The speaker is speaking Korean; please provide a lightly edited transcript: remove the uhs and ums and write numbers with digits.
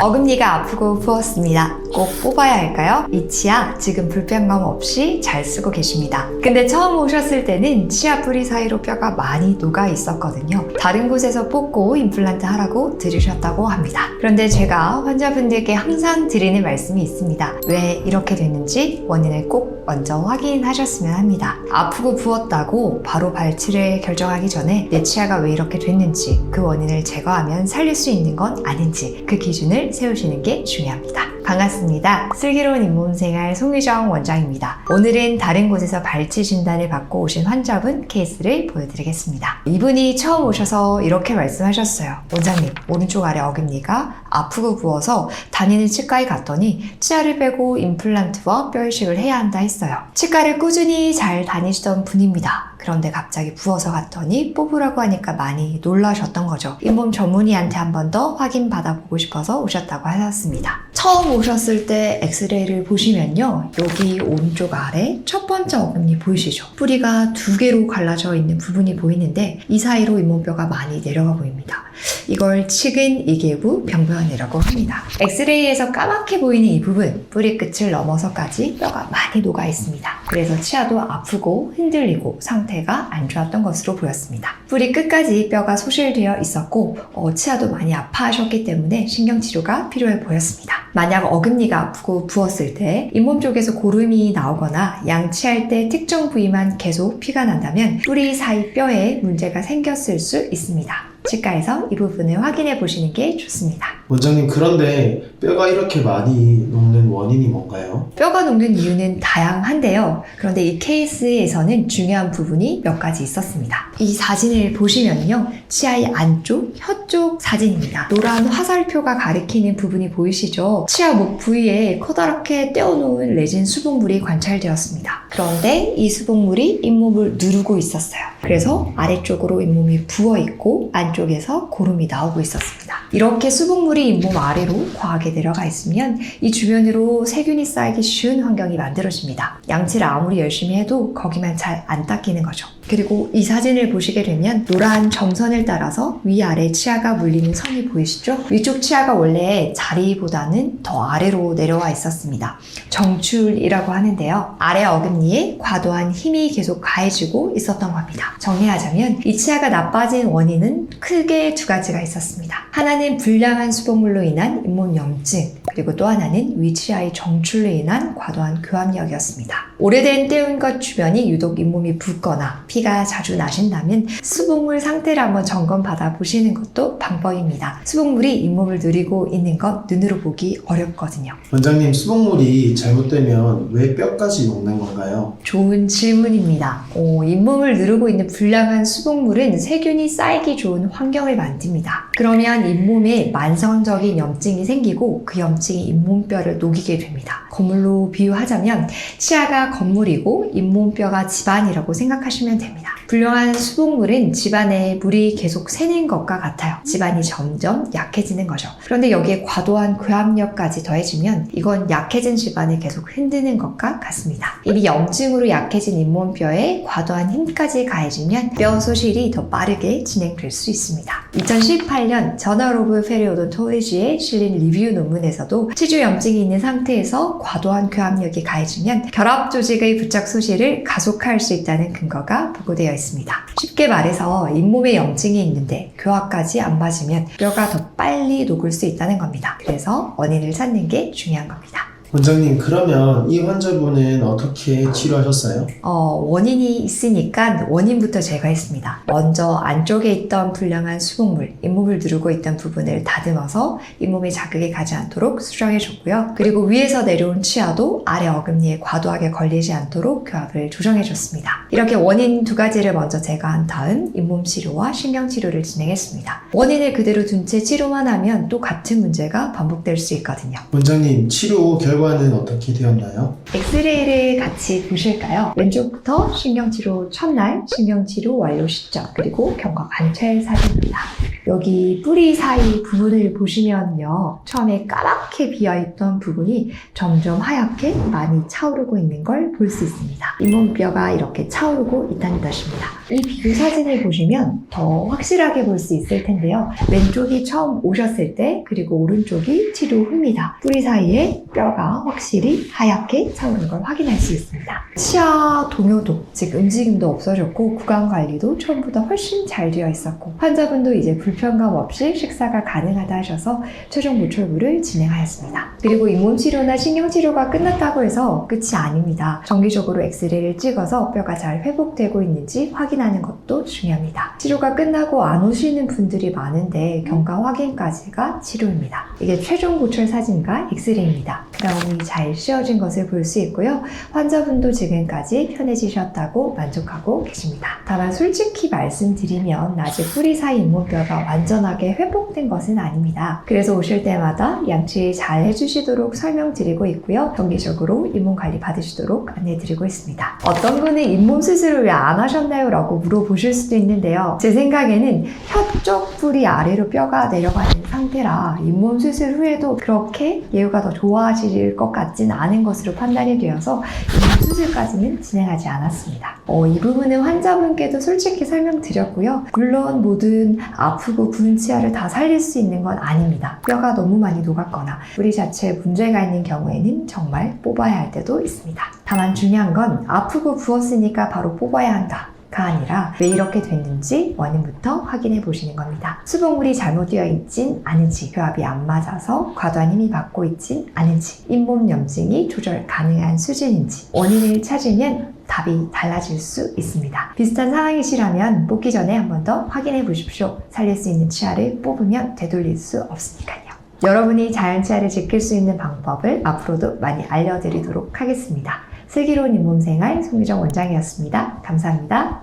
어금니가 아프고 부었습니다. 꼭 뽑아야 할까요? 이 치아 지금 불편감 없이 잘 쓰고 계십니다. 근데 처음 오셨을 때는 치아 뿌리 사이로 뼈가 많이 녹아 있었거든요. 다른 곳에서 뽑고 임플란트 하라고 들으셨다고 합니다. 그런데 제가 환자분들께 항상 드리는 말씀이 있습니다. 왜 이렇게 됐는지 원인을 꼭 먼저 확인하셨으면 합니다. 아프고 부었다고 바로 발치를 결정하기 전에 내 치아가 왜 이렇게 됐는지, 그 원인을 제거하면 살릴 수 있는 건 아닌지, 그 기준을 세우시는 게 중요합니다. 반갑습니다. 슬기로운 잇몸생활 송유정 원장입니다. 오늘은 다른 곳에서 발치 진단을 받고 오신 환자분 케이스를 보여드리겠습니다. 이분이 처음 오셔서 이렇게 말씀하셨어요. 원장님, 오른쪽 아래 어금니가 아프고 부어서 다니는 치과에 갔더니 치아를 빼고 임플란트와 뼈 이식을 해야 한다 했어요. 치과를 꾸준히 잘 다니시던 분입니다. 그런데 갑자기 부어서 갔더니 뽑으라고 하니까 많이 놀라셨던 거죠. 잇몸 전문의한테 한 번 더 확인 받아보고 싶어서 오셨다고 하셨습니다. 처음 오셨을 때 엑스레이를 보시면요, 여기 오른쪽 아래 첫 번째 어금니 보이시죠? 뿌리가 두 개로 갈라져 있는 부분이 보이는데 이 사이로 잇몸뼈가 많이 내려가 보입니다. 이걸 측은 이계부 병변이라고 합니다. 엑스레이에서 까맣게 보이는 이 부분, 뿌리 끝을 넘어서까지 뼈가 많이 녹아 있습니다. 그래서 치아도 아프고 흔들리고 상태가 안 좋았던 것으로 보였습니다. 뿌리 끝까지 뼈가 소실되어 있었고 치아도 많이 아파하셨기 때문에 신경치료가 필요해 보였습니다. 만약 어금니가 아프고 부었을 때 잇몸 쪽에서 고름이 나오거나 양치할 때 특정 부위만 계속 피가 난다면 뿌리 사이 뼈에 문제가 생겼을 수 있습니다. 치과에서 이 부분을 확인해 보시는 게 좋습니다. 원장님, 그런데 뼈가 이렇게 많이 녹는 원인이 뭔가요? 뼈가 녹는 이유는 다양한데요. 그런데 이 케이스에서는 중요한 부분이 몇 가지 있었습니다. 이 사진을 보시면요, 치아의 안쪽, 혀 쪽 사진입니다. 노란 화살표가 가리키는 부분이 보이시죠? 치아 목 부위에 커다랗게 떼어놓은 레진 수복물이 관찰되었습니다. 그런데 이 수복물이 잇몸을 누르고 있었어요. 그래서 아래쪽으로 잇몸이 부어있고 안쪽에서 고름이 나오고 있었습니다. 이렇게 수복물이 잇몸 아래로 과하게 내려가 있으면 이 주변으로 세균이 쌓이기 쉬운 환경이 만들어집니다. 양치를 아무리 열심히 해도 거기만 잘 안 닦이는 거죠. 그리고 이 사진을 보시게 되면 노란 점선을 따라서 위아래 치아가 물리는 선이 보이시죠? 위쪽 치아가 원래 자리보다는 더 아래로 내려와 있었습니다. 정출이라고 하는데요. 아래 어금니에 과도한 힘이 계속 가해지고 있었던 겁니다. 정리하자면 이 치아가 나빠진 원인은 크게 두 가지가 있었습니다. 하나는 불량한 수복물로 인한 잇몸 염증, 그리고 또 하나는 위치아의 정출로 인한 과도한 교합력이었습니다. 오래된 떼운 것 주변이 유독 잇몸이 붓거나 피가 자주 나신다면 수복물 상태를 한번 점검 받아 보시는 것도 방법입니다. 수복물이 잇몸을 누리고 있는 것 눈으로 보기 어렵거든요. 원장님, 수복물이 잘못되면 왜 뼈까지 녹는 건가요? 좋은 질문입니다. 잇몸을 누르고 있는 불량한 수복물은 세균이 쌓이기 좋은 환경을 만듭니다. 그러면 잇몸에 만성적인 염증이 생기고 그 염증이 잇몸뼈를 녹이게 됩니다. 건물로 비유하자면 치아가 건물이고 잇몸뼈가 집안이라고 생각하시면 됩니다. 불량한 수복물은 집안에 물이 계속 새는 것과 같아요. 집안이 점점 약해지는 거죠. 그런데 여기에 과도한 교합력까지 더해지면 이건 약해진 집안을 계속 흔드는 것과 같습니다. 이미 염증으로 약해진 잇몸뼈에 과도한 힘까지 가해지면 뼈 소실이 더 빠르게 진행될 수 있습니다. 2018년 저널 오브 페리오돈톨로지에 실린 리뷰 논문에서도 치주 염증이 있는 상태에서 과도한 교합력이 가해지면 결합 조직의 부착 소실을 가속화할 수 있다는 근거가 보고되어 있습니다. 쉽게 말해서 잇몸에 염증이 있는데 교합까지 안 맞으면 뼈가 더 빨리 녹을 수 있다는 겁니다. 그래서 원인을 찾는 게 중요한 겁니다. 원장님, 그러면 이 환자분은 어떻게 치료하셨어요? 원인이 있으니까 원인부터 제거했습니다. 먼저 안쪽에 있던 불량한 수복물, 잇몸을 누르고 있던 부분을 다듬어서 잇몸에 자극이 가지 않도록 수정해줬고요. 그리고 위에서 내려온 치아도 아래 어금니에 과도하게 걸리지 않도록 교합을 조정해줬습니다. 이렇게 원인 두 가지를 먼저 제거한 다음 잇몸 치료와 신경 치료를 진행했습니다. 원인을 그대로 둔 채 치료만 하면 또 같은 문제가 반복될 수 있거든요. 원장님, 치료 결과 결과는 어떻게 되었나요? 엑스레이를 같이 보실까요? 왼쪽부터 신경치료 첫날, 신경치료 완료 시점, 그리고 경과 관찰 사진입니다. 여기 뿌리 사이 부분을 보시면요. 처음에 까맣게 비어있던 부분이 점점 하얗게 많이 차오르고 있는 걸 볼 수 있습니다. 잇몸뼈가 이렇게 차오르고 있다는 뜻입니다. 이 비교 사진을 보시면 더 확실하게 볼 수 있을 텐데요. 왼쪽이 처음 오셨을 때, 그리고 오른쪽이 치료 후입니다. 뿌리 사이에 뼈가 확실히 하얗게 차오르는 걸 확인할 수 있습니다. 치아 동요도, 즉 움직임도 없어졌고 구강 관리도 처음보다 훨씬 잘 되어 있었고 환자분도 이제 불편감 없이 식사가 가능하다 하셔서 최종 보철부를 진행하였습니다. 그리고 잇몸 치료나 신경 치료가 끝났다고 해서 끝이 아닙니다. 정기적으로 엑스레이를 찍어서 뼈가 잘 회복되고 있는지 확인하는 것도 중요합니다. 치료가 끝나고 안 오시는 분들이 많은데 경과 확인까지가 치료입니다. 이게 최종 보철 사진과 엑스레이입니다. 그라움이 잘 씌워진 것을 볼 수 있고요. 환자분도 지금까지 편해지셨다고 만족하고 계십니다. 다만 솔직히 말씀드리면 아직 뿌리 사이 잇몸뼈가 완전하게 회복된 것은 아닙니다. 그래서 오실 때마다 양치 잘 해주시도록 설명드리고 있고요. 정기적으로 잇몸 관리 받으시도록 안내드리고 있습니다. 어떤 분은 잇몸 수술을 왜 안 하셨나요? 라고 물어보실 수도 있는데요. 제 생각에는 혀 쪽 뿌리 아래로 뼈가 내려가는 상태라 잇몸 수술 후에도 그렇게 예후가 더 좋아질 것 같진 않은 것으로 판단이 되어서 잇몸 수술까지는 진행하지 않았습니다. 이 부분은 환자분께도 솔직히 설명드렸고요. 물론 모든 아프고 부은 치아를 다 살릴 수 있는 건 아닙니다. 뼈가 너무 많이 녹았거나 뿌리 자체에 문제가 있는 경우에는 정말 뽑아야 할 때도 있습니다. 다만 중요한 건 아프고 부었으니까 바로 뽑아야 한다. 가 아니라 왜 이렇게 됐는지 원인부터 확인해 보시는 겁니다. 수복물이 잘못되어 있진 않은지, 교합이 안 맞아서 과도한 힘이 받고 있진 않은지, 잇몸 염증이 조절 가능한 수준인지 원인을 찾으면 답이 달라질 수 있습니다. 비슷한 상황이시라면 뽑기 전에 한 번 더 확인해 보십시오. 살릴 수 있는 치아를 뽑으면 되돌릴 수 없으니까요. 여러분이 자연 치아를 지킬 수 있는 방법을 앞으로도 많이 알려드리도록 하겠습니다. 슬기로운 잇몸 생활 송유정 원장이었습니다. 감사합니다.